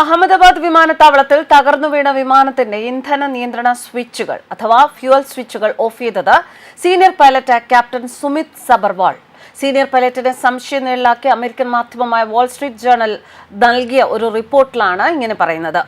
അഹമ്മദാബാദ് വിമാനത്താവളത്തിൽ തകർന്നു വീണ വിമാനത്തിന്റെ ഇന്ധന നിയന്ത്രണ സ്വിച്ചുകൾ അഥവാ ഫ്യൂവൽ സ്വിച്ചുകൾ ഓഫ് ചെയ്തത് senior pilot captain Sumeet Sabharwal. Senior പൈലറ്റിനെ സംശയനിഴലിലാക്കി അമേരിക്കൻ മാധ്യമമായ വാൾ സ്ട്രീറ്റ് ജേർണൽ നൽകിയ ഒരു റിപ്പോർട്ടിലാണ് ഇങ്ങനെ പറയുന്നത്.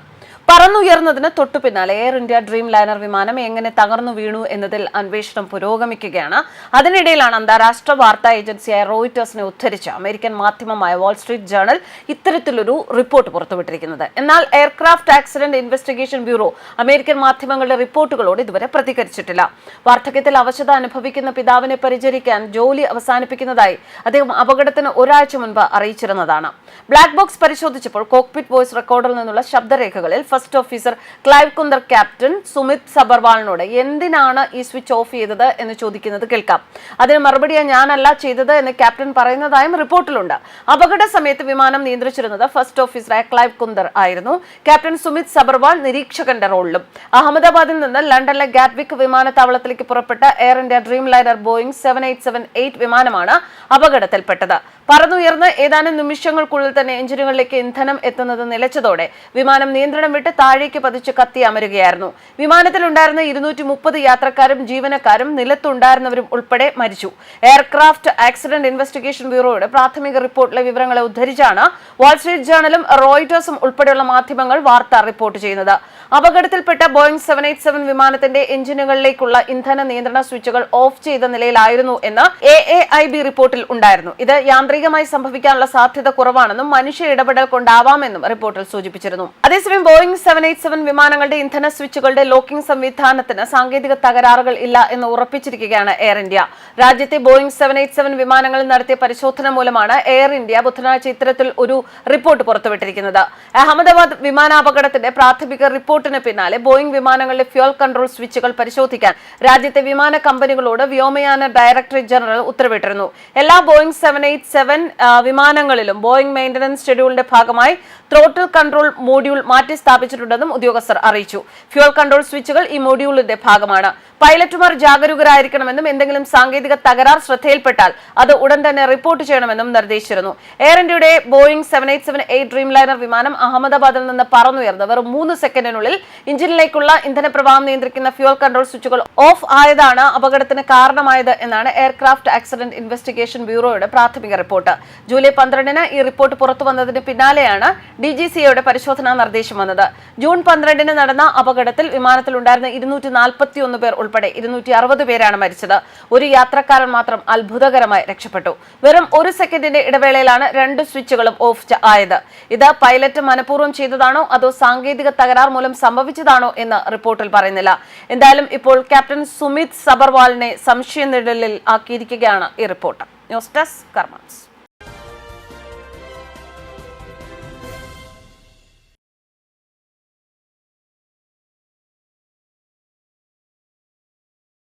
പറന്നുയർന്നതിന് തൊട്ടു പിന്നാലെ എയർ ഇന്ത്യ ഡ്രീം ലൈനർ വിമാനം എങ്ങനെ തകർന്നു വീണു എന്നതിൽ അന്വേഷണം പുരോഗമിക്കുകയാണ്. അതിനിടയിലാണ് അന്താരാഷ്ട്ര വാർത്താ ഏജൻസിയായ റോയിറ്റേഴ്സിനെ ഉദ്ധരിച്ച് അമേരിക്കൻ മാധ്യമമായ വാൾ സ്ട്രീറ്റ് ജേർണൽ ഇത്തരത്തിലൊരു റിപ്പോർട്ട് പുറത്തുവിട്ടിരിക്കുന്നത്. എന്നാൽ aircraft accident investigation bureau American മാധ്യമങ്ങളുടെ റിപ്പോർട്ടുകളോട് ഇതുവരെ പ്രതികരിച്ചിട്ടില്ല. വാർദ്ധക്യത്തിൽ അവശത അനുഭവിക്കുന്ന പിതാവിനെ പരിചരിക്കാൻ ജോലി അവസാനിപ്പിക്കുന്നതായി അദ്ദേഹം അപകടത്തിന് ഒരാഴ്ച മുൻപ് അറിയിച്ചിരുന്നതാണ്. ബ്ലാക്ക് ബോക്സ് പരിശോധിച്ചപ്പോൾ കോക്പിറ്റ് വോയിസ് റെക്കോർഡിൽ നിന്നുള്ള ശബ്ദരേഖകളിൽ first officer Clive Kunder captain Sumeet സബർവാളിനോട് എന്തിനാണ് ഈ സ്വിച്ച് ഓഫ് ചെയ്തത് എന്ന് ചോദിക്കുന്നത് കേൾക്കാം. അതിന് മറുപടിയായി ഞാനല്ല ചെയ്തത് എന്ന് ക്യാപ്റ്റൻ പറയുന്നതായും റിപ്പോർട്ടിലുണ്ട്. അപകട സമയത്ത് വിമാനം നിയന്ത്രിച്ചിരുന്നത് ഫസ്റ്റ് ഓഫീസറായ ക്ലൈവ് കുന്ദർ ആയിരുന്നു. ക്യാപ്റ്റൻ സുമിത് സബർവാൾ നിരീക്ഷകന്റെ റോളിലും. അഹമ്മദാബാദിൽ നിന്ന് ലണ്ടനിലെ ഗാറ്റ്വിക് വിമാനത്താവളത്തിലേക്ക് പുറപ്പെട്ട air India dream liner Boeing 7878 വിമാനമാണ് അപകടത്തിൽപ്പെട്ടത്. പറന്നുയർന്ന് ഏതാനും നിമിഷങ്ങൾക്കുള്ളിൽ തന്നെ എഞ്ചിനുകളിലേക്ക് ഇന്ധനം എത്തുന്നത് നിലച്ചതോടെ വിമാനം നിയന്ത്രണം വിട്ട് താഴേക്ക് പതിച്ച് കത്തി അമരുകയായിരുന്നു. വിമാനത്തിലുണ്ടായിരുന്ന 230 യാത്രക്കാരും ജീവനക്കാരും നിലത്തുണ്ടായിരുന്നവരും ഉൾപ്പെടെ മരിച്ചു. എയർക്രാഫ്റ്റ് ആക്സിഡന്റ് ഇൻവെസ്റ്റിഗേഷൻ ബ്യൂറോയുടെ പ്രാഥമിക റിപ്പോർട്ടിലെ വിവരങ്ങളെ ഉദ്ധരിച്ചാണ് വാൾ സ്ട്രീറ്റ് ജേർണലും റോയിറ്റേഴ്സും ഉൾപ്പെടെയുള്ള മാധ്യമങ്ങൾ വാർത്ത റിപ്പോർട്ട് ചെയ്യുന്നത്. അപകടത്തിൽപ്പെട്ട ബോയിങ് 787 വിമാനത്തിന്റെ എഞ്ചിനുകളിലേക്കുള്ള ഇന്ധന നിയന്ത്രണ സ്വിച്ചുകൾ ഓഫ് ചെയ്ത നിലയിലായിരുന്നു എന്ന് AAIB റിപ്പോർട്ടിൽ ഉണ്ടായിരുന്നു. ഇത് യാന്ത്രികമായി സംഭവിക്കാനുള്ള സാധ്യത കുറവാണെന്നും മനുഷ്യ ഇടപെടൽ കൊണ്ടാവാമെന്നും റിപ്പോർട്ടിൽ സൂചിപ്പിച്ചിരുന്നു. അതേസമയം ബോയിങ് 787 വിമാനങ്ങളുടെ ഇന്ധന സ്വിച്ചുകളുടെ ലോക്കിംഗ് സംവിധാനത്തിന് സാങ്കേതിക തകരാറുകൾ ഇല്ല എന്ന് ഉറപ്പിച്ചിരിക്കുകയാണ് എയർ ഇന്ത്യ. രാജ്യത്തെ ബോയിങ് 787 വിമാനങ്ങളിൽ നടത്തിയ പരിശോധന മൂലമാണ് എയർ ഇന്ത്യ ബുധനാഴ്ച ഇത്തരത്തിൽ ഒരു റിപ്പോർട്ട് പുറത്തുവിട്ടിരിക്കുന്നത്. അഹമ്മദാബാദ് വിമാനാപകടത്തിന്റെ പ്രാഥമിക റിപ്പോർട്ടിന് പിന്നാലെ ബോയിങ് വിമാനങ്ങളിലെ ഫ്യൂൽ കൺട്രോൾ സ്വിച്ചുകൾ പരിശോധിക്കാൻ രാജ്യത്തെ വിമാന കമ്പനികളോട് വ്യോമയാന ഡയറക്ടറേറ്റ് ജനറൽ ഉത്തരവിട്ടിരുന്നു. എല്ലാ ബോയിങ് 787 വിമാനങ്ങളിലും ബോയിങ് മെയിന്റനൻസ് ഷെഡ്യൂളിന്റെ ഭാഗമായി ത്രോട്ടിൽ കൺട്രോൾ മോഡ്യൂൾ മാറ്റി സ്ഥാപിച്ചിട്ടുണ്ടെന്നും ഉദ്യോഗസ്ഥർ അറിയിച്ചു. ഫ്യൂൽ കൺട്രോൾ സ്വിച്ചുകൾ ഈ മോഡ്യൂളിന്റെ ഭാഗമാണ്. പൈലറ്റുമാർ ജാഗരൂകരായിരിക്കണമെന്നും എന്തെങ്കിലും സാങ്കേതിക തകരാർ ശ്രദ്ധയിൽപ്പെട്ടാൽ അത് ഉടൻ തന്നെ റിപ്പോർട്ട് ചെയ്യണമെന്നും നിർദ്ദേശിച്ചിരുന്നു. എയർ ഇന്ത്യയുടെ ബോയിങ് 7878 ഡ്രീം ലൈനർ വിമാനം അഹമ്മദാബാദിൽ നിന്ന് പറന്നുയർന്ന് വെറും 3 സെക്കൻഡിനുള്ളിൽ എഞ്ചിനിലേക്കുള്ള ഇന്ധനപ്രവാഹം നിയന്ത്രിക്കുന്ന ഫ്യൂൽ കൺട്രോൾ സ്വിച്ചുകൾ ഓഫ് ആയതാണ് അപകടത്തിന് കാരണമായത് എന്നാണ് എയർക്രാഫ്റ്റ് ആക്സിഡന്റ് ഇൻവെസ്റ്റിഗേഷൻ ബ്യൂറോയുടെ പ്രാഥമിക റിപ്പോർട്ട്. ജൂലൈ 12-ന് ഈ റിപ്പോർട്ട് പുറത്തുവന്നതിന് പിന്നാലെയാണ് DGCAയുടെ പരിശോധനാ നിർദ്ദേശം വന്നത്. ജൂൺ 12-ന് നടന്ന അപകടത്തിൽ വിമാനത്തിലുണ്ടായിരുന്ന 241 പേർ ഉൾപ്പെടെ 260 പേരാണ് മരിച്ചത്. ഒരു യാത്രക്കാരൻ മാത്രം അത്ഭുതകരമായി രക്ഷപ്പെട്ടു. വെറും 1 സെക്കൻഡിന്റെ ഇടവേളയിലാണ് 2 സ്വിച്ചുകളും ഓഫ് ആയത്. ഇത് പൈലറ്റ് മനഃപൂർവ്വം ചെയ്തതാണോ അതോ സാങ്കേതിക തകരാർ മൂലം സംഭവിച്ചതാണോ എന്ന് റിപ്പോർട്ടിൽ പറയുന്നില്ല. എന്തായാലും ഇപ്പോൾ ക്യാപ്റ്റൻ സുമിത് സബർവാളിനെ സംശയനിഴലിൽ ആക്കിയിരിക്കുകയാണ് ഈ റിപ്പോർട്ട്. News desk കർമാൻസ്.